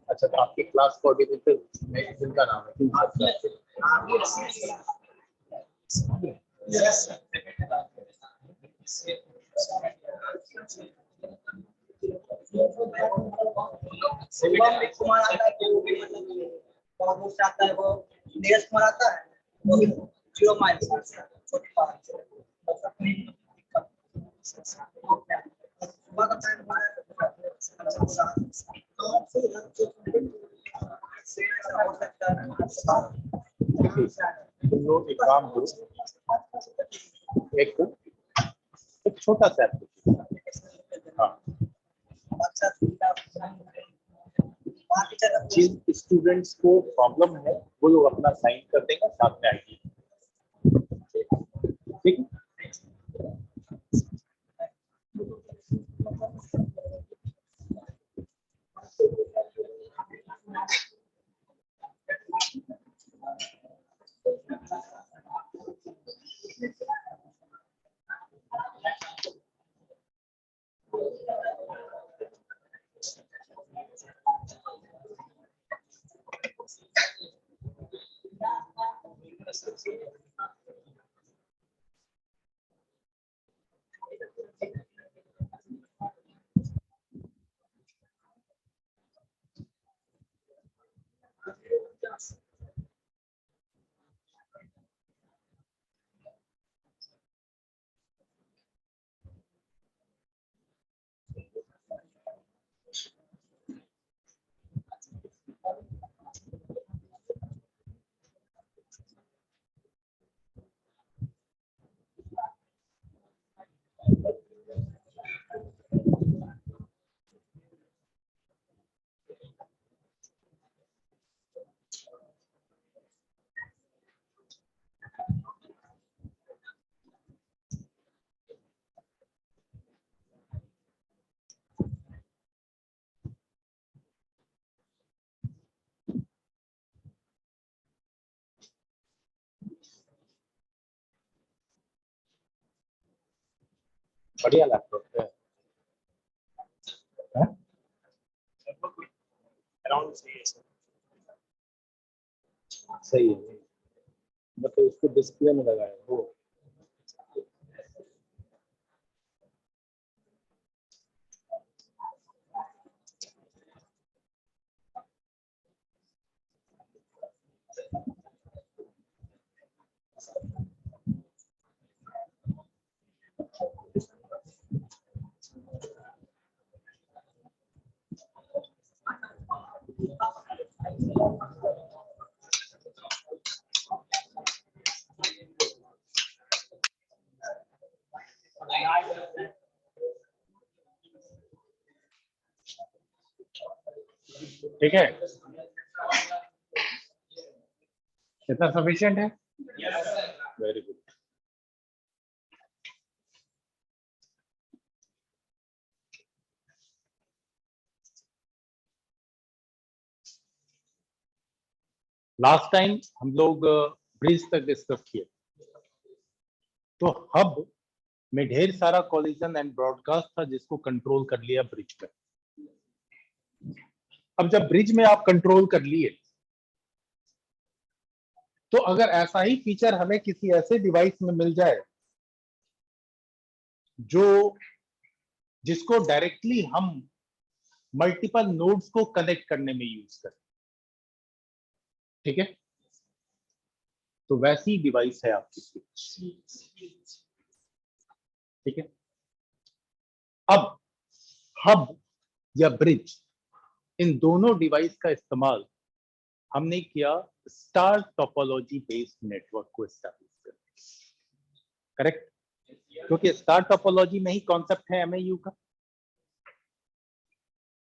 अच्छा, तो आपकी क्लास कोऑर्डिनेटर जिनका नाम है कुमार आता है वो नीरज कुमार आता है वो 0 माइल छोटी पार्क तुम लोग एक काम करो, एक छोटा सा हाँ, जिन स्टूडेंट्स को प्रॉब्लम है वो लोग अपना साइन कर देंगे, साथ में आएगी। ठीक है, बढ़िया लैपटॉप है। सही है, मतलब उसको डिस्प्ले में लगाया वो। ठीक है, इतना सफिशिएंट है। Very good. लास्ट टाइम हम लोग ब्रिज तक डिस्कस किए, तो हब में ढेर सारा कॉलिजन एंड ब्रॉडकास्ट था जिसको कंट्रोल कर लिया ब्रिज में। अब जब ब्रिज में आप कंट्रोल कर लिए, तो अगर ऐसा ही फीचर हमें किसी ऐसे डिवाइस में मिल जाए जिसको डायरेक्टली हम मल्टीपल नोड्स को कनेक्ट करने में यूज करें, ठीक है, तो वैसी डिवाइस है आपकी स्विच। ठीक है, अब हब या ब्रिज, इन दोनों डिवाइस का इस्तेमाल हमने किया स्टार टोपोलॉजी बेस्ड नेटवर्क को एस्टैब्लिश करने। करेक्ट, क्योंकि स्टार टोपोलॉजी में ही कॉन्सेप्ट है एमएयू का।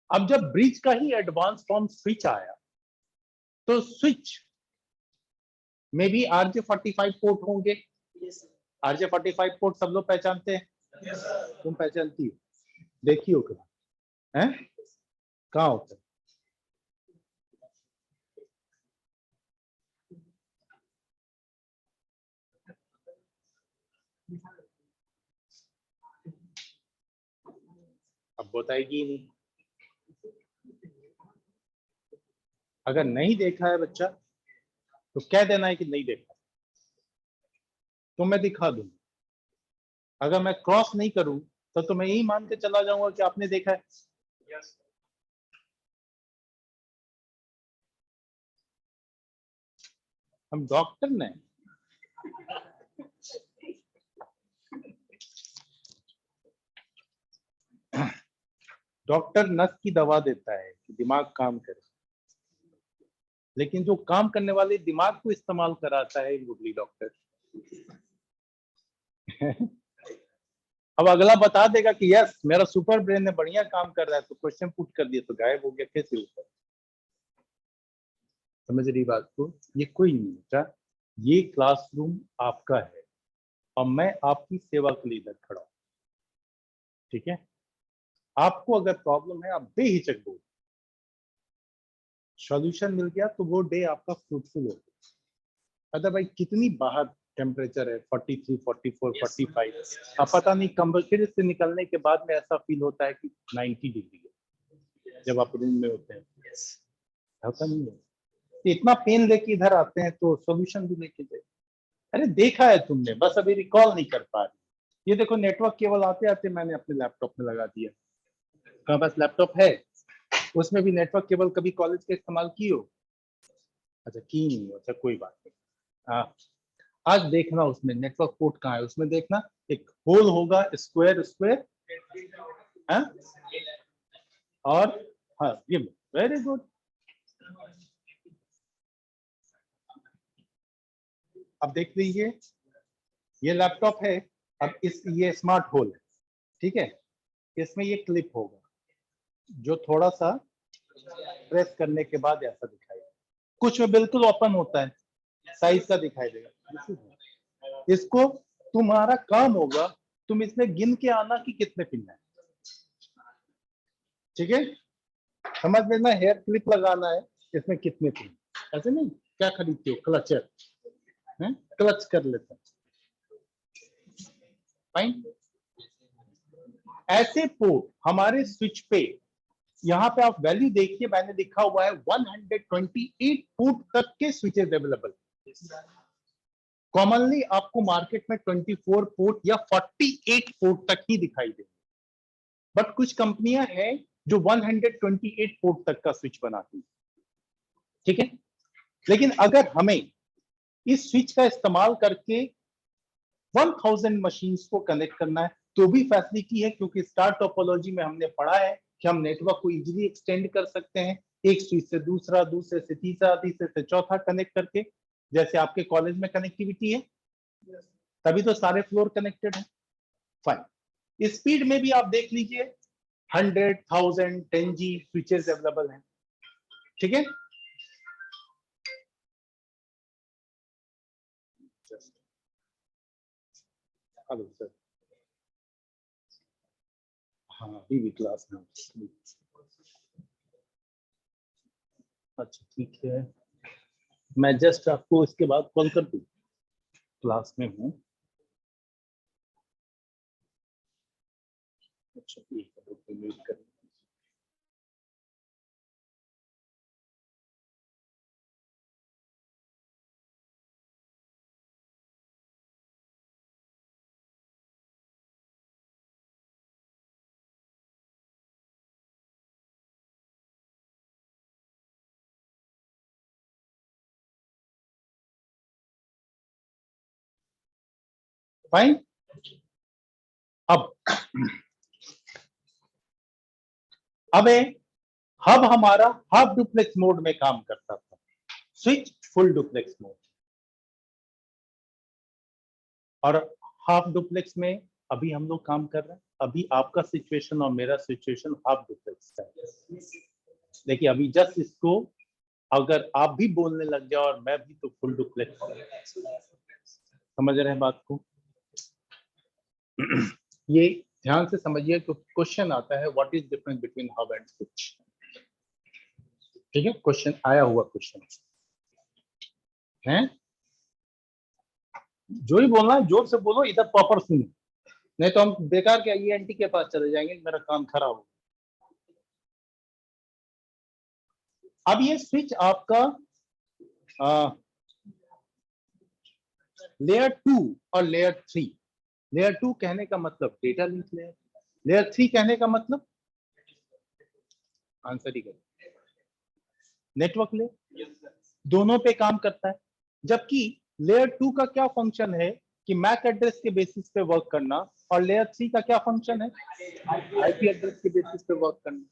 अब जब ब्रिज का ही एडवांस फॉर्म स्विच आया, तो स्विच में भी RJ45 पोर्ट होंगे। RJ45 पोर्ट सब लोग पहचानते हैं, तुम पहचानती हो, देखी हो क्या है, कहाँ होता है? अब बताएगी ही नहीं। अगर नहीं देखा है बच्चा तो कह देना है कि नहीं देखा, तो मैं दिखा दूं। अगर मैं क्रॉस नहीं करूं तो मैं यही मान के चला जाऊंगा कि आपने देखा है। हम डॉक्टर नहीं, डॉक्टर नस की दवा देता है कि दिमाग काम करे, लेकिन जो काम करने वाले दिमाग को इस्तेमाल कराता है मुरली डॉक्टर। अब अगला बता देगा कि यस मेरा सुपर ब्रेन है, बढ़िया काम कर रहा है, तो क्वेश्चन पुट कर दिया तो गायब हो गया, कैसे होता है? समझ रही बात को? ये कोई नहीं बेटा, ये क्लासरूम आपका है और मैं आपकी सेवा के लिए इधर खड़ा हूं, ठीक है? आपको अगर प्रॉब्लम है आप बेहिचक बोलो, सॉल्यूशन मिल गया तो वो डे आपका फ्रूटफुल हो गया। अदरवाइज कितनी बाहर टेम्परेचर है, 43, 44, 45, अब पता नहीं कमरे से निकलने के बाद में ऐसा फील होता है कि 90 डिग्री है जब आप रूम में होते हैं, होता नहीं है। इतना पेन लेके इधर आते हैं तो सॉल्यूशन भी लेके जाए। अरे देखा है तुमने, बस अभी रिकॉल नहीं कर पा रही। ये देखो नेटवर्क केबल आते आते मैंने अपने लैपटॉप में लगा दिया। मेरे पास लैपटॉप है, उसमें भी नेटवर्क केबल कभी कॉलेज के इस्तेमाल की हो? अच्छा की नहीं हो, अच्छा कोई बात नहीं। हाँ, आज देखना उसमें नेटवर्क पोर्ट कहाँ है, उसमें देखना एक होल होगा, स्क्वायर स्क्वायर, हाँ, और हाँ ये वेरी गुड। अब देख लीजिए, ये लैपटॉप है, अब ये स्मार्ट होल है, ठीक है? इसमें ये क्लिप होगा जो थोड़ा सा प्रेस करने के बाद ऐसा दिखाई देगा, कुछ में बिल्कुल ओपन होता है, साइज का दिखाई देगा। इसको तुम्हारा काम होगा, तुम इसमें गिन के आना कि कितने पिन है, ठीक है? समझ लेना हेयर क्लिप लगाना है, इसमें कितने पिन, ऐसे नहीं क्या खरीदते हो क्लचर, क्लच कर लेते हैं, फाइन। ऐसे पोर्ट हमारे स्विच पे, यहाँ पे आप वैल्यू देखिए, मैंने लिखा हुआ है 128 पोर्ट तक के स्विचेस अवेलेबल। कॉमनली आपको मार्केट में 24 पोर्ट या 48 पोर्ट तक ही दिखाई देंगे, बट कुछ कंपनियां हैं जो 128 पोर्ट तक का स्विच बनाती है, ठीक है? लेकिन अगर हमें इस स्विच का इस्तेमाल करके 1000 मशीन्स को कनेक्ट करना है तो भी फैसिलिटी है, क्योंकि स्टार टोपोलॉजी में हमने पढ़ा है कि हम नेटवर्क को इजीली एक्सटेंड कर सकते हैं, एक स्विच से दूसरा, दूसरे से तीसरा, तीसरे से चौथा कनेक्ट करके, जैसे आपके कॉलेज में कनेक्टिविटी है, तभी तो सारे फ्लोर कनेक्टेड है। फाइन, स्पीड में भी आप देख लीजिए 100, 1000, 10G स्विचेस अवेलेबल हैं, ठीक है? हेलो सर, हाँ अभी भी क्लास में। अच्छा ठीक है, मैं जस्ट आपको इसके बाद कॉल कर दूं, क्लास में हूँ। अच्छा ठीक है, तो म्यूट कर। फाइन, अब अब हब हमारा हाफ डुप्लेक्स मोड में काम करता था, स्विच फुल डुप्लेक्स मोड, और हाफ डुप्लेक्स में अभी हम लोग काम कर रहे हैं। अभी आपका सिचुएशन और मेरा सिचुएशन हाफ डुप्लेक्स है। देखिए अभी जस्ट इसको अगर आप भी बोलने लग जाओ और मैं भी, तो फुल डुप्लेक्स। समझ रहे हैं बात को? ये ध्यान से समझिए, तो क्वेश्चन आता है what is difference between hub and switch. ठीक है, क्वेश्चन आया हुआ क्वेश्चन है। जो ही बोलना है जोर से बोलो, इधर प्रॉपर सुनो, नहीं तो हम बेकार के ईएनटी के पास चले जाएंगे, मेरा काम खराब हो। अब ये स्विच आपका लेयर 2 और लेयर 3, लेयर 2 कहने का मतलब डेटा लिंक लेयर, लेयर 3 कहने का मतलब आंसर ही करो, नेटवर्क लेयर, दोनों पे काम करता है। जबकि लेयर 2 का क्या फंक्शन है कि मैक एड्रेस के बेसिस पे वर्क करना, और लेयर 3 का क्या फंक्शन है, आईपी एड्रेस के बेसिस पे वर्क करना।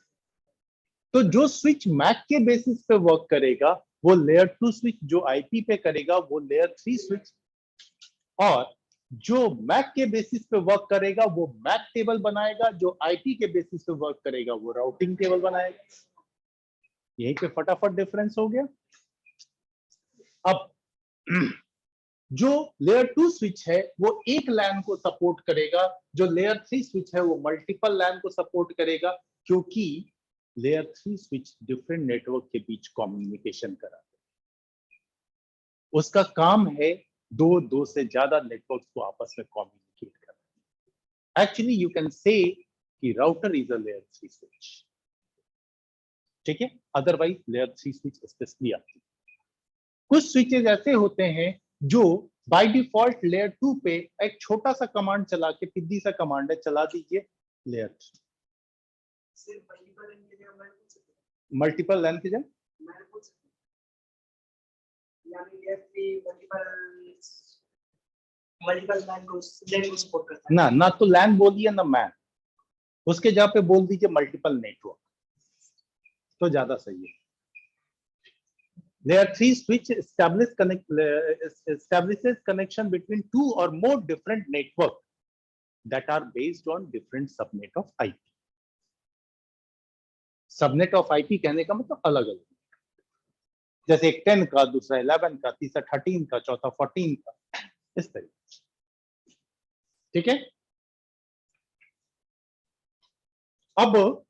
तो जो स्विच मैक के बेसिस पे वर्क करेगा वो लेयर 2 स्विच, जो आईपी पे करेगा वो लेयर 3 स्विच, और जो मैक के बेसिस पे वर्क करेगा वो मैक टेबल बनाएगा, जो आईपी के बेसिस पे वर्क करेगा वो राउटिंग टेबल बनाएगा। यहीं पे फटाफट डिफरेंस हो गया। अब जो लेयर 2 स्विच है वो एक लैन को सपोर्ट करेगा, जो लेयर 3 स्विच है वो मल्टीपल लैन को सपोर्ट करेगा, क्योंकि लेयर 3 स्विच डिफरेंट नेटवर्क के बीच कम्युनिकेशन कराता है। उसका काम है दो से ज्यादा नेटवर्क्स को आपस में कम्युनिकेट करना। एक्चुअली यू कैन से कि router is a layer 3 switch, ठीक है, अदरवाइज लेयर 3 स्विच स्पेशली आती है। कुछ स्विचेस ऐसे होते हैं जो बाय डिफॉल्ट लेयर 2 पे एक छोटा सा कमांड चला के, पिद्दी सा कमांड है, चला दीजिए लेयर 3। मल्टीपल लैन की जगह ना तो लैन बोलिए ना मैन, उसके जगह पे बोल दीजिए मल्टीपल नेटवर्क, तो ज्यादा सही है। Layer 3 switch establishes connection between two or more different networks that are based on different subnet of IP. Subnet of IP कहने का मतलब अलग अलग, जैसे एक 10 का, दूसरा 11 का, तीसरा 13 का, चौथा 14 का, इस तरीके। ठीक है, अब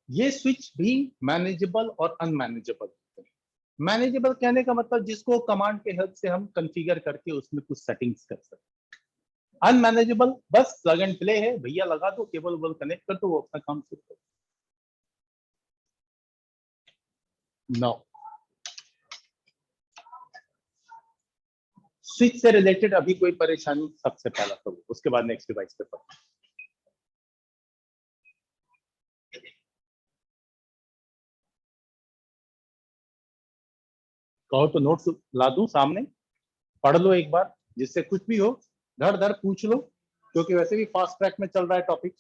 ये स्विच भी मैनेजेबल और अनमैनेजेबल होते हैं। मैनेजेबल कहने का मतलब जिसको कमांड के हेल्प से हम कॉन्फ़िगर करके उसमें कुछ सेटिंग्स कर सकते हैं। अनमैनेजेबल बस प्लग एंड प्ले है, भैया लगा दो, केबल वेबल कनेक्ट कर दो, वो अपना काम शुरू कर। नो, स्विच से रिलेटेड अभी कोई परेशानी सबसे पहला तो, उसके बाद नेक्स्ट डिवाइस पे पढ़ते हैं। कहो तो नोट्स ला दूं सामने, पढ़ लो एक बार, जिससे कुछ भी हो धड़ धड़ पूछ लो, क्योंकि वैसे भी फास्ट ट्रैक में चल रहा है टॉपिक।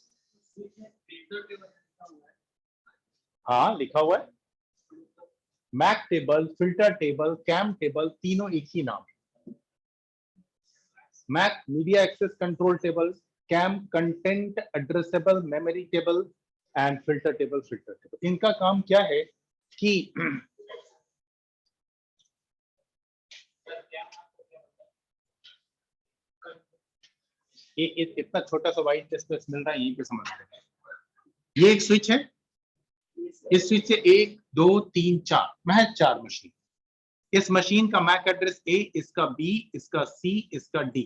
हाँ लिखा हुआ है, MAC table, filter table, CAM table, तीनों एक ही नाम। MAC media access control table, CAM content addressable memory table, and filter table filter table. इनका काम क्या है कि ये इतना छोटा सा व्हाइट स्पेस मिल रहा है, यहीं पे समझ रहे हैं। ये एक स्विच है, इस स्विच से 1 2 3 4 महज 4 मशीन। इस मशीन का मैक एड्रेस ए, इसका बी, इसका सी, इसका डी,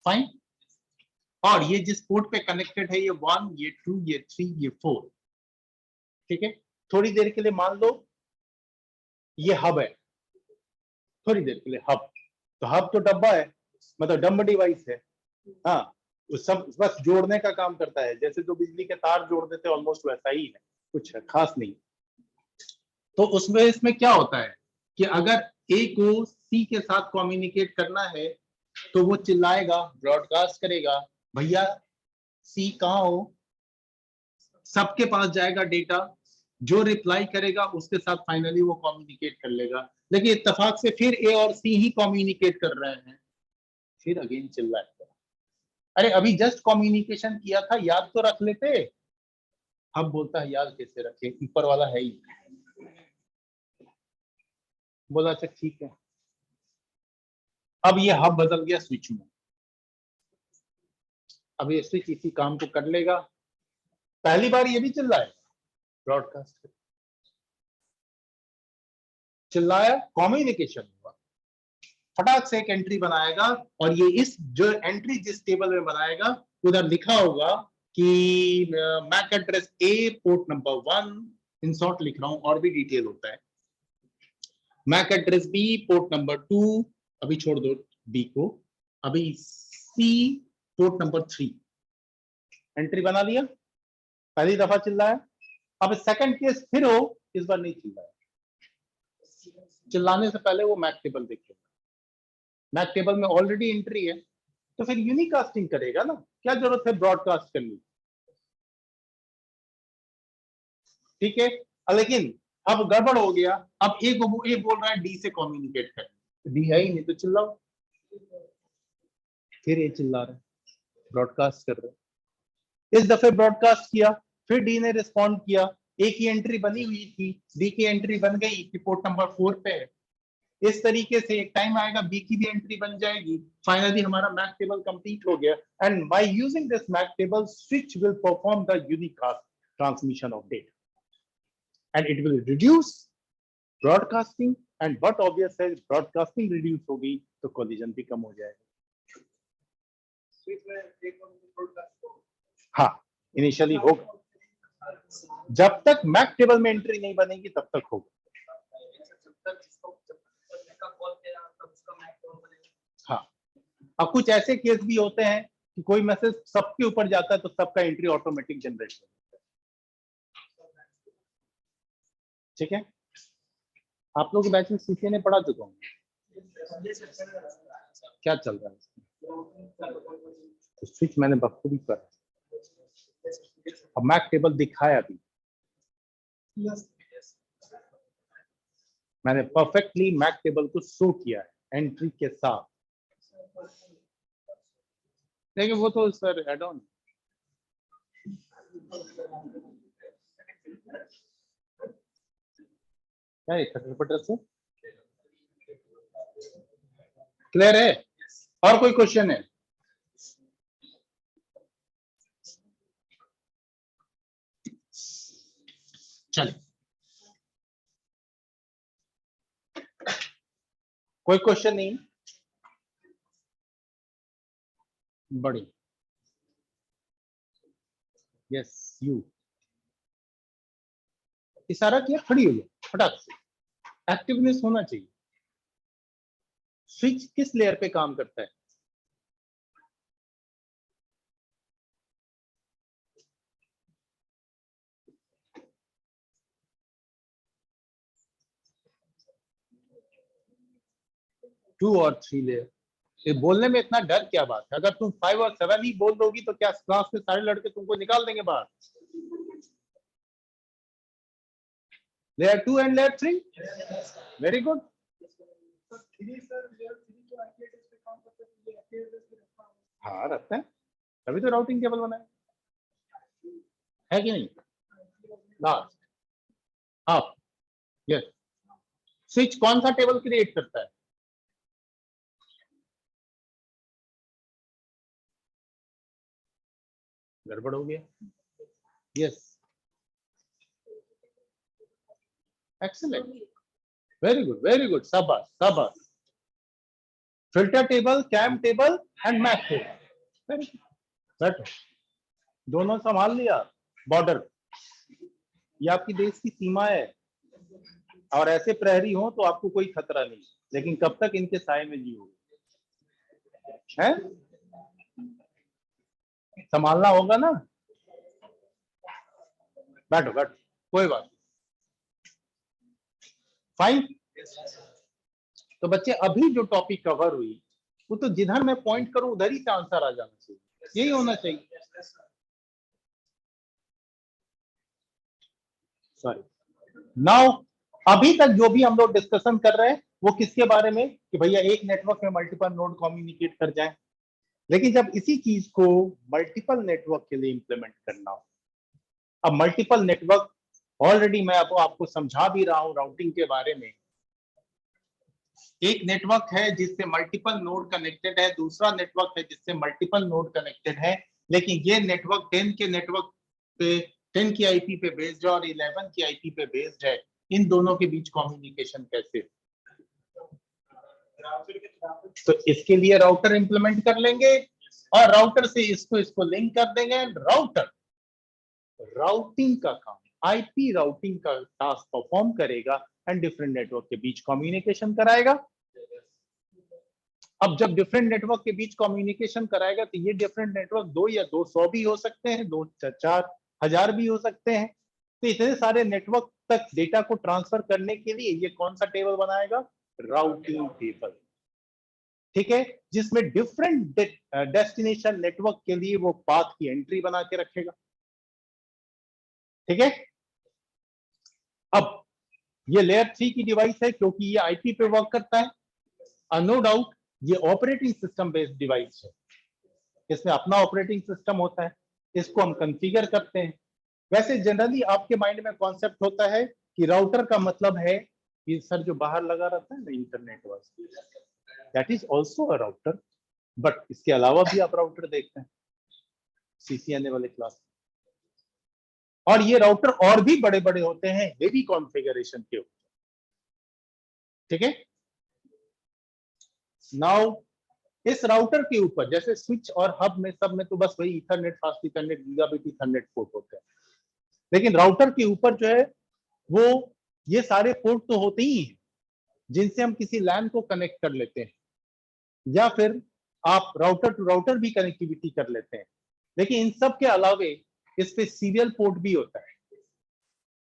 फाइन। और ये जिस पोर्ट पे कनेक्टेड है, ये 1, ये 2, ये 3, ये 4, ठीक है। थोड़ी देर के लिए मान लो ये हब है, थोड़ी देर के लिए हब, तो हब तो डब्बा है, मतलब डम्ब डिवाइस है। हाँ, सब बस जोड़ने का काम करता है, जैसे जो बिजली के तार जोड़ देते हैं ऑलमोस्ट वैसा ही है, कुछ खास नहीं। तो उसमें इसमें क्या होता है कि अगर ए को सी के साथ कम्युनिकेट करना है तो वो चिल्लाएगा, ब्रॉडकास्ट करेगा, भैया सी कहाँ हो, सबके पास जाएगा डेटा, जो रिप्लाई करेगा उसके साथ फाइनली वो कम्युनिकेट कर लेगा। लेकिन इत्तेफाक से फिर ए और सी ही कम्युनिकेट कर रहे हैं, फिर अगेन चिल्ला, अरे अभी जस्ट कम्युनिकेशन किया था, याद तो रख लेते। अब बोलता है याद कैसे रखे, ऊपर वाला है ही। बोला अच्छा ठीक है। अब ये हब बदल गया स्विच में, अब ये स्विच इसी काम को कर लेगा। पहली बार ये भी चिल्लाया, ब्रॉडकास्ट चिल्लाया, कम्युनिकेशन हुआ, फटाक से एक एंट्री बनाएगा, और ये इस जो एंट्री जिस टेबल में बनाएगा उधर लिखा होगा कि MAC address A port number 1, in short लिख रहा हूं, और भी डिटेल होता है, MAC address B port number 2, अभी छोड़ दो बी को, अभी सी पोर्ट नंबर 3, एंट्री बना लिया, पहली दफा चिल्लाया। अब सेकंड केस फिर हो, इस बार नहीं चिल्लाया, चिल्लाने से पहले वो मैक टेबल देखेगा, मैक टेबल में ऑलरेडी एंट्री है, तो फिर यूनिकास्टिंग करेगा ना, क्या जरूरत है ब्रॉडकास्ट करने की, ठीक है। लेकिन अब गड़बड़ हो गया, अब ए बोल रहा है डी से कम्युनिकेट कर, डी है ही नहीं तो चिल्लाओ, फिर ए चिल्ला रहा है, ब्रॉडकास्ट कर रहे, इस दफे ब्रॉडकास्ट किया, फिर डी ने रिस्पॉन्ड किया, ए की एंट्री बनी हुई थी, डी की एंट्री बन गई कि पोर्ट नंबर 4 पे है, इस तरीके से एक टाइम आएगा बी की भी एंट्री बन जाएगी, फाइनली हमारा मैक टेबल कंप्लीट हो गया, and by using this MAC table switch will perform the unicast transmission of data, and it will reduce broadcasting, and but obvious है ब्रॉडकास्टिंग रिड्यूस होगी तो कोलिजन भी कम हो जाएगा। हाँ, इनिशियली होगा, जब तक मैक टेबल में एंट्री नहीं बनेगी तब तक होगा। हाँ, अब कुछ ऐसे केस भी होते हैं कि कोई मैसेज सबके ऊपर जाता है तो सबका एंट्री ऑटोमेटिक जनरेट होता है, ठीक है। आप लोग बैच में सीसीए ने पढ़ा चुका हूँ, क्या चल रहा है, तो स्विच मैंने बखूबी कर, अब मैक टेबल दिखाया भी, मैंने परफेक्टली मैक टेबल को शो किया है एंट्री के साथ, लेकिन वो तो सर एड ऑन, क्या है खटर से क्लियर है? और कोई क्वेश्चन है? चलिए, कोई क्वेश्चन नहीं, बड़ी यस यू इशारा किया, खड़ी हो जाए फटाक से, एक्टिवनेस होना चाहिए। स्विच किस लेयर पे काम करता है? टू और 3 लेयर। ये बोलने में इतना डर क्या बात है? अगर तुम 5 और 7 ही बोल दोगी तो क्या क्लास में सारे लड़के तुमको निकाल देंगे बाहर? Layer 2 and layer 3, very good. हाँ रखते हैं, तभी तो राउटिंग टेबल बनाए, है कि नहीं? लास्ट आप यस, स्विच कौन सा टेबल क्रिएट करता है? गड़बड़ हो गया, यस, एक्सीलेंट, वेरी गुड, शाबाश शाबाश। Filter table, CAM table and MAC table, बैठो, दोनों संभाल लिया। बॉर्डर, ये आपकी देश की सीमा है, और ऐसे प्रहरी हो तो आपको कोई खतरा नहीं, लेकिन कब तक इनके साए में जियोगे, है? संभालना होगा ना, बैठो बैठो, कोई बात, फाइन। तो बच्चे अभी जो टॉपिक कवर हुई वो तो जिधर मैं पॉइंट करूं उधर ही से आंसर आ जाना चाहिए, यही होना चाहिए। सॉरी, नाउ अभी तक जो भी हम लोग डिस्कशन कर रहे हैं वो किसके बारे में कि भैया एक नेटवर्क में मल्टीपल नोड कम्युनिकेट कर जाए। लेकिन जब इसी चीज को मल्टीपल नेटवर्क के लिए इंप्लीमेंट करना हो, अब मल्टीपल नेटवर्क ऑलरेडी मैं आपको समझा भी रहा हूं राउटिंग के बारे में। एक नेटवर्क है जिससे मल्टीपल नोड कनेक्टेड है, दूसरा नेटवर्क है जिससे मल्टीपल नोड कनेक्टेड है, लेकिन ये नेटवर्क 10 के नेटवर्क पे 10 की आईपी पे बेस्ड है और 11 की आईपी पे बेस्ड है। इन दोनों के बीच कम्युनिकेशन कैसे? तो इसके लिए राउटर इंप्लीमेंट कर लेंगे और राउटर से इसको लिंक कर देंगे। राउटर राउटिंग का काम, आईपी राउटिंग का टास्क परफॉर्म करेगा एंड डिफरेंट नेटवर्क के बीच कम्युनिकेशन कराएगा। अब जब डिफरेंट नेटवर्क के बीच कम्युनिकेशन कराएगा तो ये डिफरेंट नेटवर्क 2 या 200 भी हो सकते हैं, 2-4 हजार भी हो सकते हैं। तो इतने सारे नेटवर्क तक डेटा को ट्रांसफर करने के लिए ये कौन सा टेबल बनाएगा? राउटिंग टेबल, ठीक है, जिसमें डिफरेंट डेस्टिनेशन नेटवर्क के लिए वो पाथ की एंट्री बना के रखेगा। ठीक है, अब ये लेयर 3 की डिवाइस है क्योंकि ये आईपी पे वर्क करता है। नो डाउट ये ऑपरेटिंग सिस्टम बेस्ड डिवाइस है, इसमें अपना ऑपरेटिंग सिस्टम होता है, इसको हम कॉन्फ़िगर करते हैं। वैसे जनरली आपके माइंड में कॉन्सेप्ट होता है कि राउटर का मतलब है कि सर जो बाहर लगा रहता है ना इंटरनेट वाला, that is also a router, but इसके अलावा भी आप राउटर देखते हैं सीसीएनए वाले क्लास। और ये राउटर और भी बड़े बड़े होते हैं, हेवी कॉन्फ़िगरेशन के होते हैं। ठीक है, नाउ इस राउटर के ऊपर जैसे स्विच और हब में सब में तो बस वही Ethernet, fast Ethernet, gigabit Ethernet port होते हैं, लेकिन राउटर के ऊपर जो है वो ये सारे पोर्ट तो होते ही हैं जिनसे हम किसी लैन को कनेक्ट कर लेते हैं, या फिर आप राउटर टू राउटर भी कनेक्टिविटी कर लेते हैं। लेकिन इन सब के अलावे इस पे सीरियल पोर्ट भी होता है,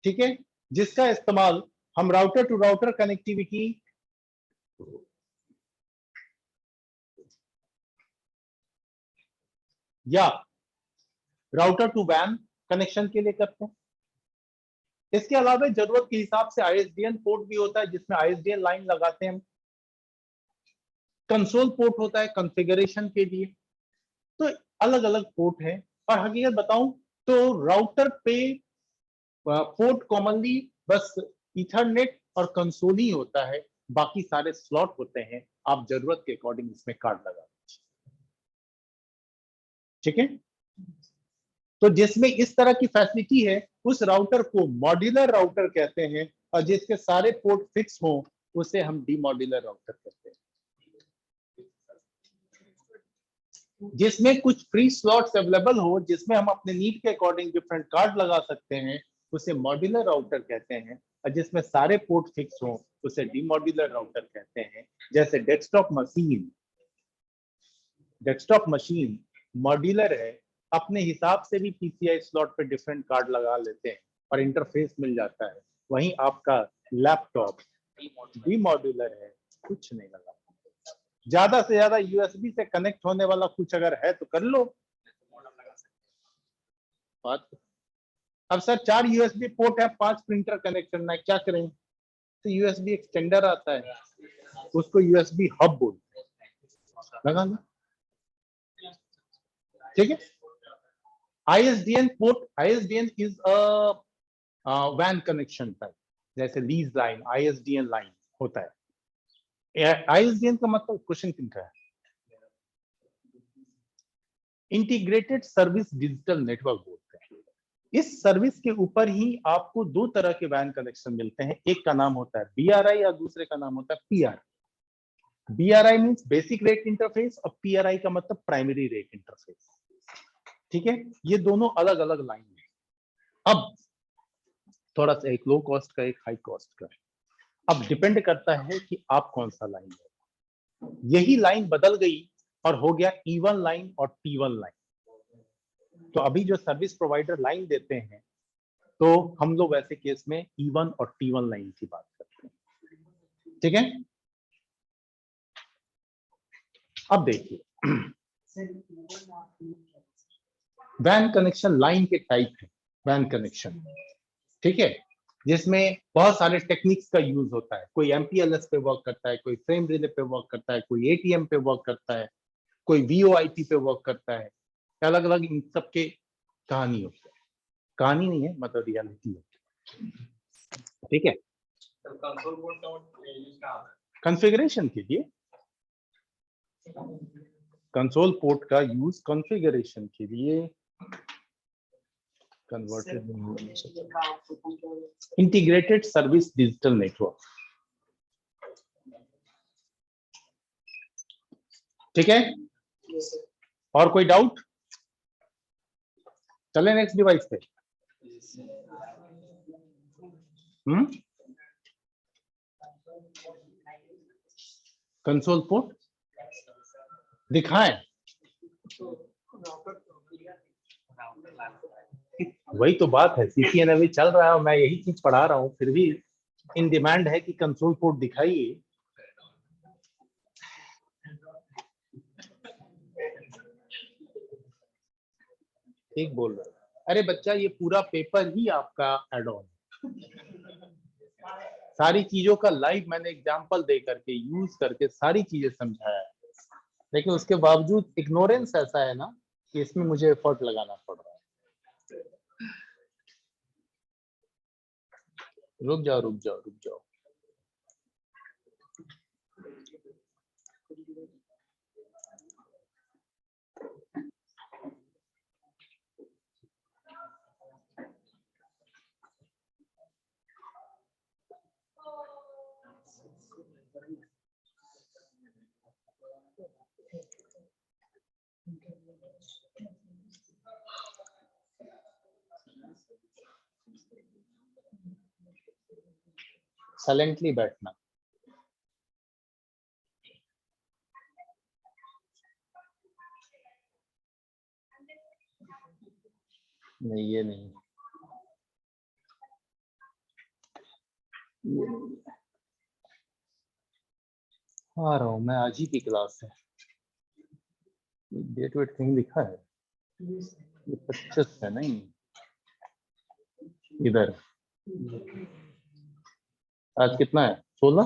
ठीक है, जिसका इस्तेमाल हम राउटर टू राउटर कनेक्टिविटी या राउटर टू वैन कनेक्शन के लिए करते हैं। इसके अलावा जरूरत के हिसाब से आईएसडीएन पोर्ट भी होता है जिसमें आईएसडीएन लाइन लगाते हैं हम। कंसोल पोर्ट होता है कॉन्फ़िगरेशन के लिए। तो अलग अलग पोर्ट है, और हकीकत बताऊं तो राउटर पे पोर्ट कॉमनली बस इथरनेट और कंसोल ही होता है, बाकी सारे स्लॉट होते हैं, आप जरूरत के अकॉर्डिंग इसमें कार्ड लगा दीजिए। ठीक है, तो जिसमें इस तरह की फैसिलिटी है उस राउटर को मॉड्यूलर राउटर कहते हैं, और जिसके सारे पोर्ट फिक्स हो उसे हम डीमॉड्यूलर राउटर कहते हैं। जिसमें कुछ फ्री स्लॉट्स अवेलेबल हो, जिसमें हम अपने नीड के अकॉर्डिंग डिफरेंट कार्ड लगा सकते हैं, उसे मॉड्यूलर राउटर कहते हैं। और जिसमें सारे पोर्ट फिक्स हो उसे डीमॉड्यूलर राउटर कहते हैं। जैसे डेस्कटॉप मशीन मॉड्यूलर है, अपने हिसाब से भी पीसीआई स्लॉट पे डिफरेंट कार्ड लगा लेते हैं और इंटरफेस मिल जाता है। वहीं आपका लैपटॉप डीमॉड्यूलर है, कुछ नहीं लगा, ज्यादा से ज्यादा यूएसबी से कनेक्ट होने वाला कुछ अगर है तो कर लो बात। अब सर 4 यूएसबी पोर्ट है, 5 प्रिंटर कनेक्ट करना है, क्या करें? तो यूएसबी एक्सटेंडर आता है, उसको यूएसबी हब बोलते हैं, लगा लो। ठीक है, ISDN port, ISDN is a वैन कनेक्शन टाइप, जैसे लीज लाइन आईएसडीएन लाइन होता है। आईएसडीएन का मतलब क्वेश्चन किनका है? इंटीग्रेटेड सर्विस डिजिटल नेटवर्क बोलते हैं। इस सर्विस के ऊपर ही आपको 2 तरह के वैन कनेक्शन मिलते हैं, एक का नाम होता है बीआरआई और दूसरे का नाम होता है PR. BRI means basic rate interface और पीआरआई का मतलब प्राइमरी रेट इंटरफेस। ठीक है, ये दोनों अलग अलग लाइन है। अब थोड़ा सा एक लो कॉस्ट का एक हाई कॉस्ट का, अब डिपेंड करता है कि आप कौन सा लाइन है। यही लाइन बदल गई और हो गया E1 लाइन और T1 लाइन। तो अभी जो सर्विस प्रोवाइडर लाइन देते हैं तो हम लोग ऐसे केस में E1 और T1 लाइन की बात करते हैं। ठीक है, अब देखिए वैन कनेक्शन लाइन के टाइप है, वैन कनेक्शन। ठीक है, जिसमें बहुत सारे टेक्निक्स का यूज होता है। कोई MPLS पे वर्क करता है, कोई फ्रेम रिले पे वर्क करता है, कोई ATM पे वर्क करता है, कोई VoIP पे वर्क करता है। अलग अलग इन सबके कहानी होती है, कहानी नहीं है मतलब रियलिटी है। ठीक है, कंसोल बोर्ड का यूज कहाँ है? कॉन्फ़िगरेशन के लिए, कंसोल पोर्ट का यूज कॉन्फ़िगरेशन के लिए, converted integrated service digital network. ठीक है, और कोई डाउट? चले नेक्स्ट डिवाइस पे। कंसोल पोर्ट दिखाएं, वही तो बात है। CCN अभी चल रहा है और मैं यही चीज पढ़ा रहा हूं, फिर भी इन डिमांड है कि कंसोल पोर्ट दिखाइए। ठीक बोल रहा है। अरे बच्चा, ये पूरा पेपर ही आपका एड ऑन, सारी चीजों का लाइव मैंने एग्जांपल दे करके यूज करके सारी चीजें समझाया है, लेकिन उसके बावजूद इग्नोरेंस ऐसा है ना कि इसमें मुझे एफर्ट लगाना पड़ रहा है। रुक जाओ रुक जाओ रुक जाओ। साइलेंटली बैठना। नहीं ये नहीं, ये नहीं। आ रहा हूँ मैं, आज ही की क्लास है। डेट वेट कहीं लिखा है? ये 25 है नहीं, इधर आज कितना है? 16।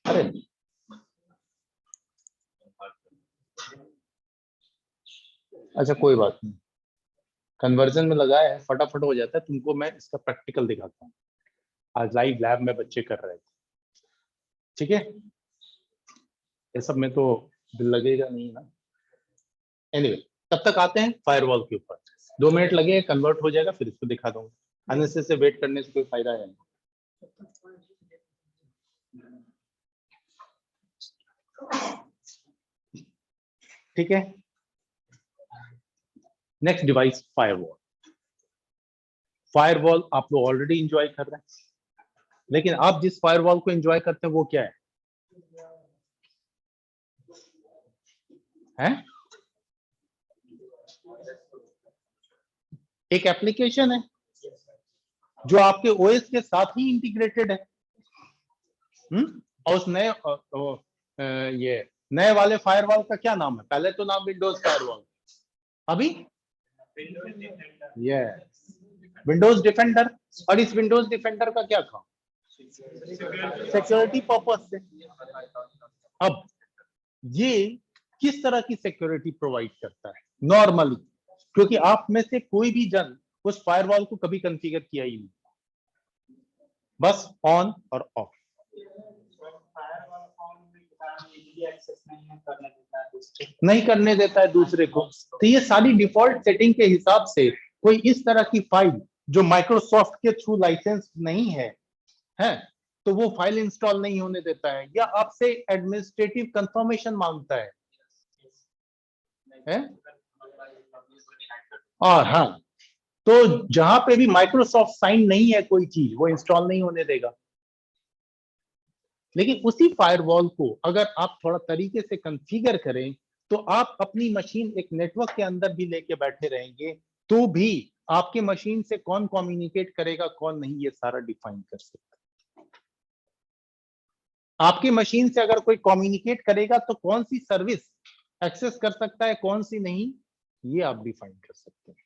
अरे अच्छा कोई बात नहीं, कन्वर्जन में लगाया है, फटाफट हो जाता है। तुमको मैं इसका प्रैक्टिकल दिखाता हूँ, आज लाइव लैब में बच्चे कर रहे थे। ठीक है, ये सब में तो दिल लगेगा नहीं ना। एनीवे, तब तक आते हैं फायरवॉल के ऊपर। 2 मिनट लगे, कन्वर्ट हो जाएगा, फिर इसको दिखा दूंगा। अननेसेसरी से वेट करने से कोई फायदा है नहीं। ठीक है, नेक्स्ट डिवाइस फायरवॉल। फायरवॉल आप लोग ऑलरेडी इंजॉय कर रहे हैं, लेकिन आप जिस फायरवॉल को एंजॉय करते हैं वो क्या है? हैं? एक एप्लीकेशन है जो आपके ओएस के साथ ही इंटीग्रेटेड है। और उस नए ये नए वाले फायरवॉल का क्या नाम है? पहले तो नाम विंडोज फायरवॉल, अभी ये विंडोज डिफेंडर। और इस विंडोज डिफेंडर का क्या काम? सिक्योरिटी पर्पस से। अब ये किस तरह की सिक्योरिटी प्रोवाइड करता है नॉर्मली? क्योंकि आप में से कोई भी जन उस फायरवॉल को कभी कॉन्फ़िगर किया ही नहीं, बस ऑन और ऑफ। नहीं करने देता है दूसरे को। तो ये सारी डिफॉल्ट सेटिंग के हिसाब से कोई इस तरह की फाइल जो माइक्रोसॉफ्ट के थ्रू लाइसेंस नहीं है, तो वो फाइल इंस्टॉल नहीं होने देता है, या आपसे एडमिनिस्ट्रेटिव कंफर्मेशन मांगता है? और हाँ, तो जहां पे भी माइक्रोसॉफ्ट साइन नहीं है कोई चीज, वो इंस्टॉल नहीं होने देगा। लेकिन उसी फायरवॉल को अगर आप थोड़ा तरीके से कॉन्फ़िगर करें तो आप अपनी मशीन एक नेटवर्क के अंदर भी लेके बैठे रहेंगे, तो भी आपके मशीन से कौन कम्युनिकेट करेगा कौन नहीं, ये सारा डिफाइन कर सकता है। आपकी मशीन से अगर कोई कम्युनिकेट करेगा तो कौन सी सर्विस एक्सेस कर सकता है, कौन सी नहीं, ये आप डिफाइन कर सकते हैं,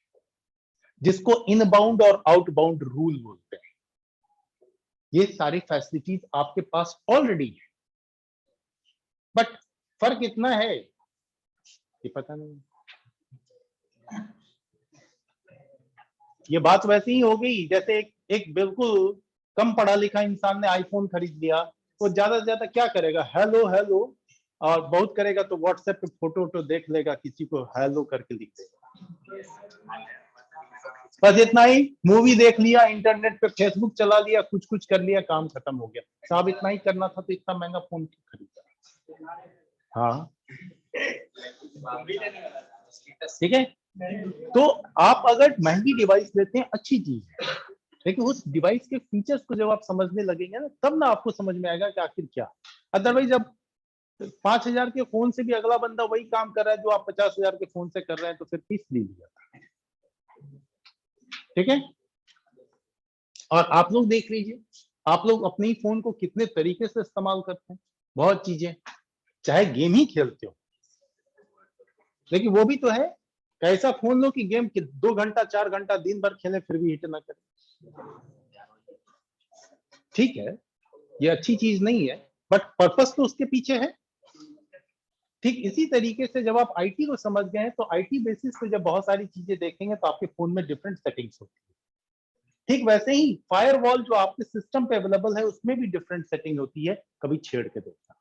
जिसको इनबाउंड और आउटबाउंड रूल बोलते हैं। ये सारी फैसिलिटीज आपके पास ऑलरेडी है, बट फर्क इतना है ये पता नहीं। ये बात वैसे ही हो गई जैसे एक बिल्कुल कम पढ़ा लिखा इंसान ने आईफोन खरीद लिया, वो ज्यादा से ज्यादा क्या करेगा, हेलो हेलो, और बहुत करेगा तो व्हाट्सएप पे फोटो वोटो देख लेगा, किसी को हेलो करके लिख देगा, बस इतना ही। मूवी देख लिया, इंटरनेट पे फेसबुक चला लिया, कुछ कुछ कर लिया, काम खत्म हो गया। साहब इतना ही करना था तो इतना महंगा फोन क्यों खरीदा? हाँ ठीक है। तो आप अगर महंगी डिवाइस लेते हैं अच्छी चीज है, लेकिन उस डिवाइस के फीचर्स को जब आप समझने लगेंगे ना, तब ना आपको समझ में आएगा कि आखिर क्या। अदरवाइज अब 5,000 के फोन से भी अगला बंदा वही काम कर रहा है जो आप 50,000 के फोन से कर रहे हैं, तो फिर किस लिए लिया? ठीक है। और आप लोग देख लीजिए, आप लोग अपने ही फोन को कितने तरीके से इस्तेमाल करते हैं, बहुत चीजें, चाहे गेम ही खेलते हो, लेकिन वो भी तो है, कैसा फोन लो कि गेम 2 घंटा 4 घंटा दिन भर खेले फिर भी हिट ना करे। ठीक है, ये अच्छी चीज नहीं है, बट पर्पस तो उसके पीछे है। ठीक इसी तरीके से जब आप आईटी को समझ गए हैं, तो आईटी बेसिस पे जब बहुत सारी चीजें देखेंगे तो आपके फोन में डिफरेंट सेटिंग्स होती है। ठीक वैसे ही फायरवॉल जो आपके सिस्टम पे अवेलेबल है, उसमें भी डिफरेंट सेटिंग होती है, कभी छेड़ के देखना।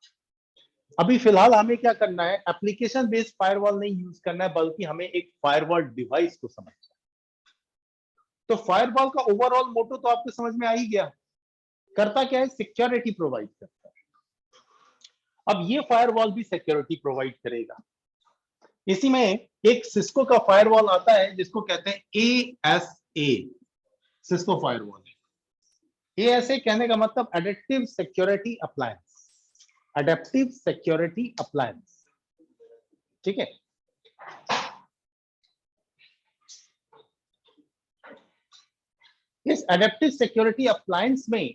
अभी फिलहाल हमें क्या करना है, एप्लीकेशन बेस्ड फायरवॉल नहीं यूज करना है, बल्कि हमें एक फायरवॉल डिवाइस को समझना है। तो फायरवॉल का ओवरऑल मोटो तो आपको समझ में आ ही गया, करता क्या है, सिक्योरिटी प्रोवाइड करता है। अब ये फायरवॉल भी सिक्योरिटी प्रोवाइड करेगा। इसी में एक सिस्को का फायरवॉल आता है जिसको कहते हैं ASA, सिस्को फायरवॉल। ASA कहने का मतलब adaptive security appliance, adaptive security appliance. ठीक है। इस एडेप्टिव सिक्योरिटी अप्लायंस में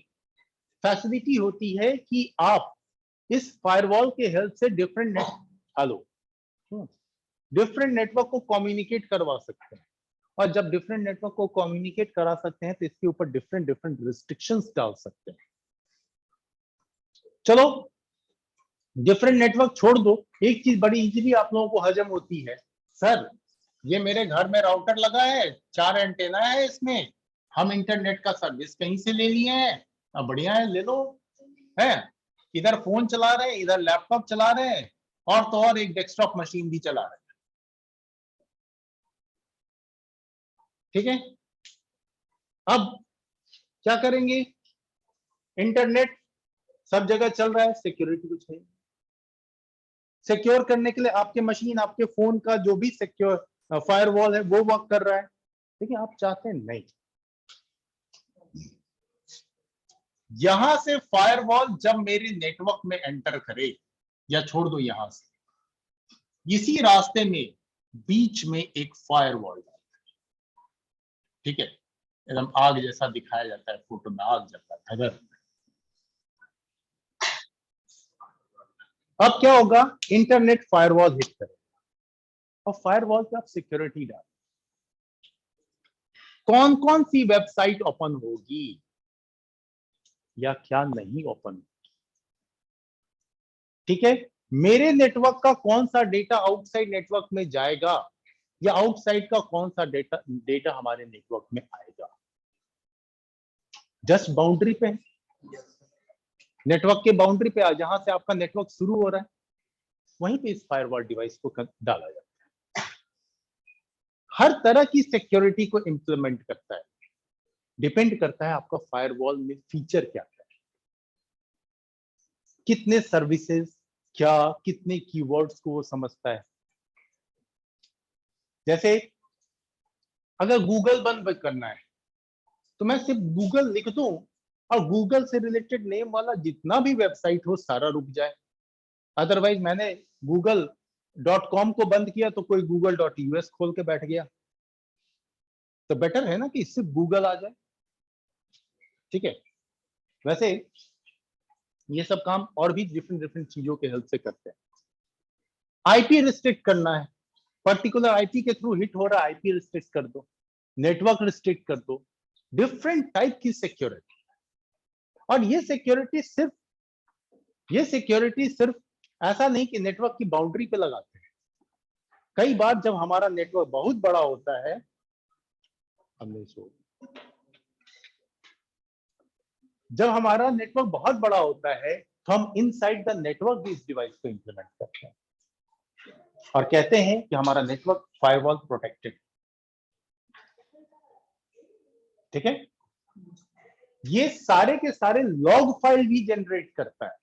फैसिलिटी होती है कि आप इस फायरवॉल के हेल्प से डिफरेंट नेटवर्क को कम्युनिकेट करवा सकते हैं। और जब डिफरेंट नेटवर्क को कम्युनिकेट करा सकते हैं, तो इसके ऊपर डिफरेंट डिफरेंट रिस्ट्रिक्शंस डाल सकते हैं। चलो डिफरेंट नेटवर्क छोड़ दो, एक चीज बड़ी इजीली आप लोगों को हजम होती है, सर ये मेरे घर में राउटर लगा है, 4 एंटेना है इसमें, हम इंटरनेट का सर्विस कहीं से ले लिए हैं, अब बढ़िया है ले लो, है इधर फोन चला रहे हैं, इधर लैपटॉप चला रहे हैं, और तो और एक डेस्कटॉप मशीन भी चला रहे हैं। ठीक है। अब क्या करेंगे, इंटरनेट सब जगह चल रहा है, सिक्योरिटी कुछ नहीं। सिक्योर करने के लिए आपके मशीन, आपके फोन का जो भी सिक्योर फायरवॉल है वो वर्क कर रहा है, लेकिन आप चाहते हैं नहीं। यहां से फायरवॉल जब मेरे नेटवर्क में एंटर करे, या छोड़ दो यहां से, इसी रास्ते में बीच में एक फायरवॉल, ठीक है, एकदम आग जैसा दिखाया जाता है, फोटो में आग जलता है। अगर अब क्या होगा, इंटरनेट फायरवॉल हिट करेगा, और फायरवॉल पे आप सिक्योरिटी डाल, कौन कौन सी वेबसाइट ओपन होगी या क्या नहीं ओपन होगी। ठीक है, मेरे नेटवर्क का कौन सा डेटा आउटसाइड नेटवर्क में जाएगा, या आउटसाइड का कौन सा डेटा हमारे नेटवर्क में आएगा। जस्ट बाउंड्री पे, नेटवर्क के बाउंड्री पे, जहां से आपका नेटवर्क शुरू हो रहा है, वहीं पे इस फायरवॉल डिवाइस को डाला जाता है। हर तरह की सिक्योरिटी को इंप्लीमेंट करता है, डिपेंड करता है आपका फायरवॉल में फीचर क्या है, कितने सर्विसेज, क्या कितने कीवर्ड्स को वो समझता है। जैसे अगर गूगल बंद करना है, तो मैं सिर्फ गूगल लिख दूं, और गूगल से रिलेटेड नेम वाला जितना भी वेबसाइट हो सारा रुक जाए। अदरवाइज मैंने google.com को बंद किया तो कोई google.us खोल के बैठ गया, तो बेटर है ना कि सिर्फ गूगल आ जाए। ठीक है। वैसे ये सब काम और भी डिफरेंट डिफरेंट चीजों के हेल्प से करते हैं। आईपी रिस्ट्रिक्ट करना है, पर्टिकुलर आईपी के थ्रू हिट हो रहा है, आईपी रिस्ट्रिक्ट कर दो, नेटवर्क रिस्ट्रिक्ट कर दो, डिफरेंट टाइप की सिक्योरिटी। और ये सिक्योरिटी सिर्फ ऐसा नहीं कि नेटवर्क की बाउंड्री पे लगाते हैं। कई बार जब हमारा नेटवर्क बहुत बड़ा होता है, जब हमारा नेटवर्क बहुत बड़ा होता है तो हम इनसाइड द नेटवर्क भी इस डिवाइस को इंप्लीमेंट करते हैं और कहते हैं कि हमारा नेटवर्क फायरवॉल प्रोटेक्टेड। ठीक है, ये सारे के सारे लॉग फाइल भी जनरेट करता है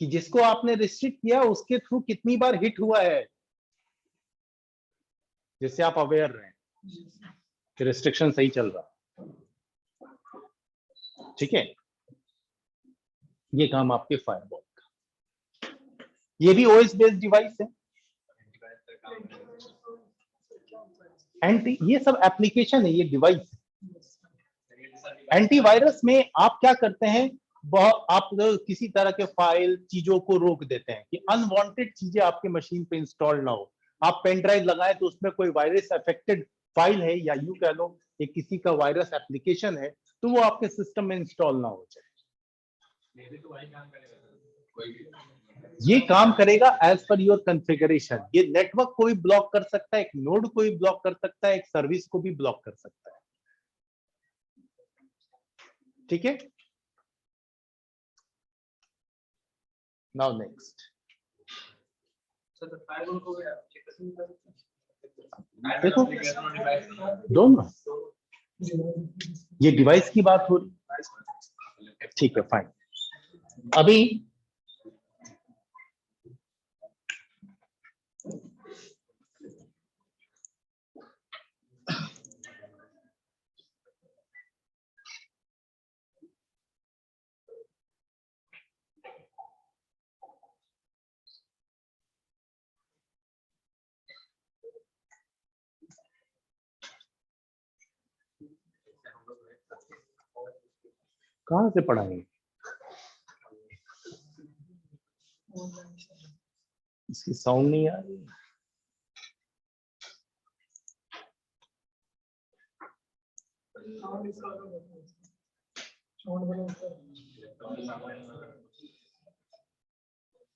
कि जिसको आपने रिस्ट्रिक्ट किया उसके थ्रू कितनी बार हिट हुआ है, जिससे आप अवेयर रहे कि रिस्ट्रिक्शन सही चल रहा। ठीक है, ये काम आपके फायरवॉल का। ये भी ओएस बेस्ड डिवाइस है। एंटी, ये सब एप्लीकेशन है, ये डिवाइस है। एंटीवायरस में आप क्या करते हैं, आप किसी तरह के फाइल चीजों को रोक देते हैं कि अनवांटेड चीजें आपके मशीन पे इंस्टॉल ना हो। आप पेन ड्राइव लगाए तो उसमें कोई वायरस अफेक्टेड फाइल है या यूं कह लो कि किसी का वायरस एप्लीकेशन है तो वो आपके सिस्टम में इंस्टॉल ना हो जाए। ये काम करेगा एज पर योर कॉन्फ़िगरेशन। ये नेटवर्क को भी ब्लॉक कर सकता है, एक नोड को भी ब्लॉक कर सकता है, एक सर्विस को भी ब्लॉक कर सकता है। ठीक है, नाउ नेक्स्ट। देखो दोनों, ये डिवाइस की बात हो रही। ठीक है, फाइन। अभी कहां से पढ़ाएंगे, इसकी साउंड नहीं आ रही।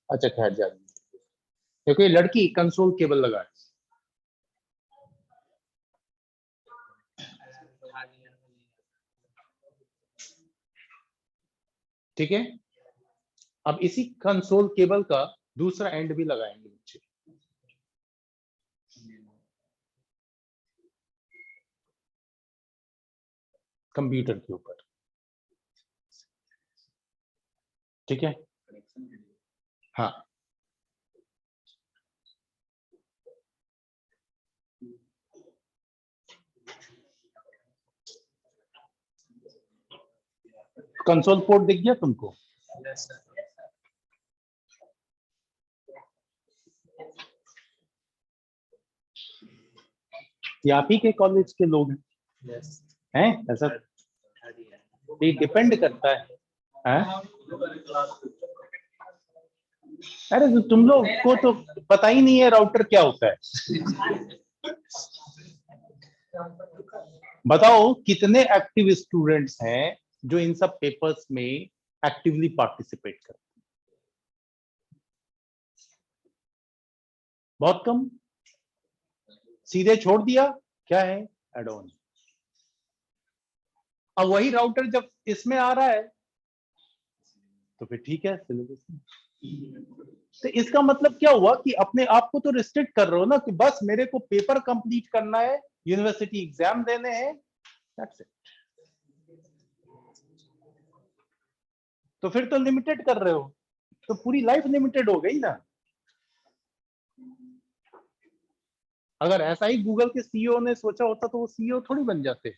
अच्छा खैर जा, देखो ये लड़की कंसोल केबल लगा है। ठीक है, अब इसी कंसोल केबल का दूसरा एंड भी लगाएंगे नीचे। कंप्यूटर के ऊपर। ठीक है, हाँ कंसोल पोर्ट दिख गया तुमको? ये आप ही के कॉलेज के लोग हैं ऐसा? ये डिपेंड करता है? अरे तो तुम लोग को तो पता ही नहीं है राउटर क्या होता है। बताओ कितने एक्टिव स्टूडेंट्स हैं जो इन सब पेपर्स में एक्टिवली पार्टिसिपेट करते हैं? बहुत कम। सीधे छोड़ दिया, क्या है एड ऑन। अब वही राउटर जब इसमें आ रहा है तो फिर ठीक है सिलेबस में। तो इसका मतलब क्या हुआ कि अपने आप को तो रिस्ट्रिक्ट कर रहे हो ना कि बस मेरे को पेपर कंप्लीट करना है, यूनिवर्सिटी एग्जाम देने हैं, दैट्स इट। तो फिर तो लिमिटेड कर रहे हो, तो पूरी लाइफ लिमिटेड हो गई ना। अगर ऐसा ही गूगल के सीईओ ने सोचा होता तो वो सीईओ थोड़ी बन जाते।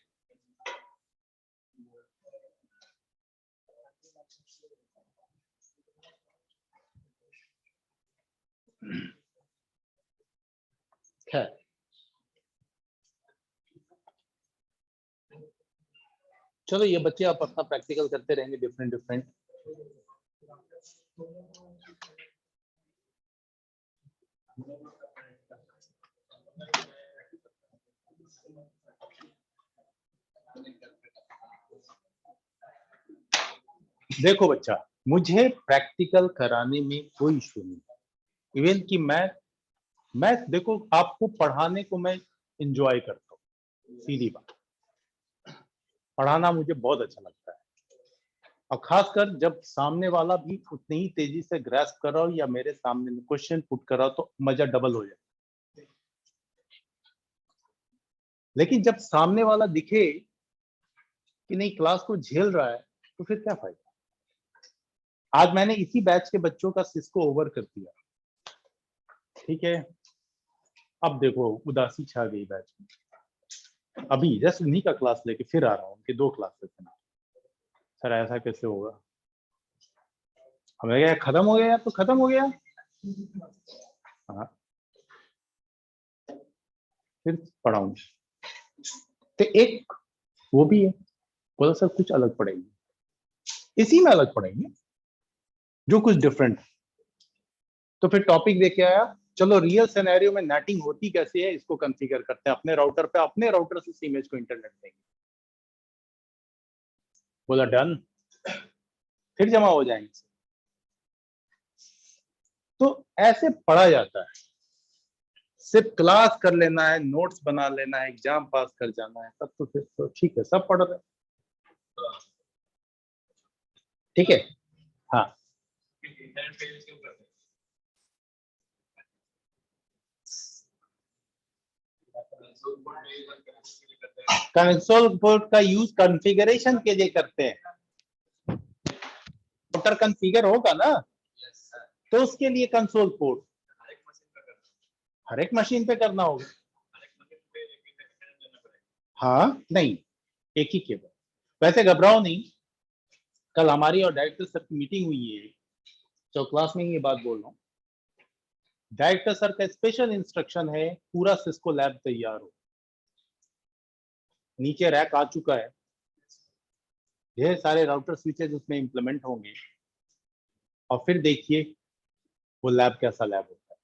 खैर चलो, ये बच्चे आप अपना प्रैक्टिकल करते रहेंगे डिफरेंट डिफरेंट। देखो बच्चा, मुझे प्रैक्टिकल कराने में कोई इशू नहीं, इवन कि मैं देखो आपको पढ़ाने को मैं एंजॉय करता हूँ, सीधी बात, पढ़ाना मुझे बहुत अच्छा लगता है, और खासकर जब सामने वाला भी उतनी ही तेजी से ग्रैस्प कर रहा हो या मेरे सामने क्वेश्चन पुट कर रहा हो तो मजा डबल हो जाए। लेकिन जब सामने वाला दिखे कि नहीं क्लास को झेल रहा है तो फिर क्या फायदा। आज मैंने इसी बैच के बच्चों का सिस्को ओवर कर दिया, ठीक है, अब देखो उदासी छा गई बैच में। अभी जस्ट उन्हीं का क्लास लेके फिर आ रहा हूँ, उनके 2 क्लासेस हैं। सर ऐसा कैसे होगा, हमें क्या खत्म हो गया तो खत्म हो गया। हाँ, फिर पढ़ाऊँ तो एक वो भी है, बोला सर कुछ अलग पढ़ेंगे, इसी में अलग पढ़ेंगे जो कुछ डिफरेंट। तो फिर टॉपिक देके आया, चलो रियल सिनेरियो में नेटिंग होती कैसे है इसको कॉन्फ़िगर करते हैं अपने राउटर पे, अपने राउटर से इमेज को इंटरनेट देंगे। बोला डन, फिर जमा हो जाएंगे। तो ऐसे पढ़ा जाता है, सिर्फ क्लास कर लेना है, नोट्स बना लेना है, एग्जाम पास कर जाना है, तब तो फिर तो ठीक है, सब पढ़ रहे, ठीक है। हाँ, कंसोल पोर्ट का यूज कॉन्फ़िगरेशन के लिए करते हैं, राउटर कॉन्फ़िगर होगा ना तो उसके लिए कंसोल पोर्ट हर एक मशीन पे करना होगा। हाँ नहीं, एक ही केबल। वैसे घबराओ नहीं, कल हमारी और डायरेक्टर सर की मीटिंग हुई है, तो क्लास में ये बात बोल रहा हूँ। डायरेक्टर सर का स्पेशल इंस्ट्रक्शन है पूरा सिस्को लैब तैयार हो, नीचे रैक आ चुका है, ढेर सारे राउटर स्विचेज उसमें इंप्लीमेंट होंगे, और फिर देखिए वो लैब कैसा लैब होता है,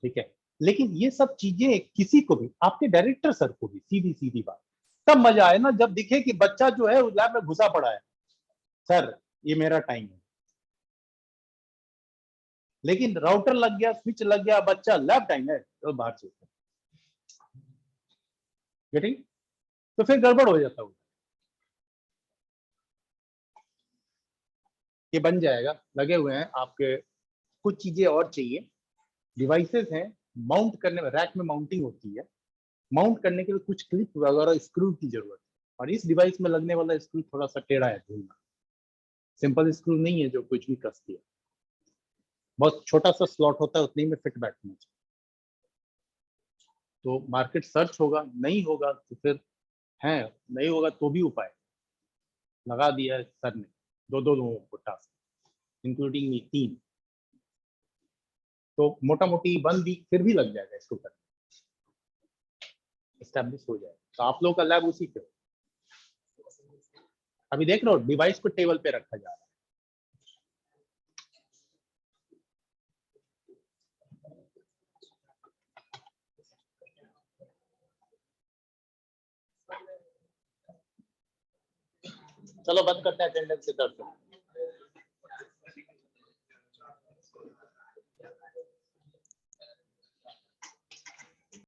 ठीक है। लेकिन ये सब चीजें किसी को भी, आपके डायरेक्टर सर को भी सीधी सीधी बात, तब मजा आए ना जब दिखे कि बच्चा जो है उस लैब में घुसा पड़ा है, सर ये मेरा टाइम है। लेकिन राउटर लग गया, स्विच लग गया, बच्चा लैब टाइम है तो बाहर चलते, गेटिंग, तो फिर गड़बड़ हो जाता है। ये बन जाएगा, लगे हुए हैं आपके, कुछ चीजें और चाहिए, डिवाइसेस हैं, माउंट करने में, रैक में माउंटिंग होती है, माउंट करने के लिए कुछ क्लिप वगैरह स्क्रू की जरूरत है, और इस डिवाइस में लगने वाला स्क्रू थोड़ा सा टेढ़ा है, सिंपल स्क्रू नहीं है जो कुछ भी कसती है, बहुत छोटा सा स्लॉट होता है, उतने में फिट बैठना चाहिए। तो मार्केट सर्च होगा, नहीं होगा तो फिर है, नहीं होगा तो भी उपाय लगा दिया है सर ने, दो लोगों को टास्क इंक्लूडिंग मी 3, तो मोटा मोटी 1 वीक फिर भी लग जाएगा इसको करने, एस्टेब्लिश हो जाएगा। तो आप लोगों का लैब उसी पे, अभी देख रहे हो डिवाइस को टेबल पे रखा जा रहा है। चलो बंद करते हैं, अटेंडेंस से दर्द।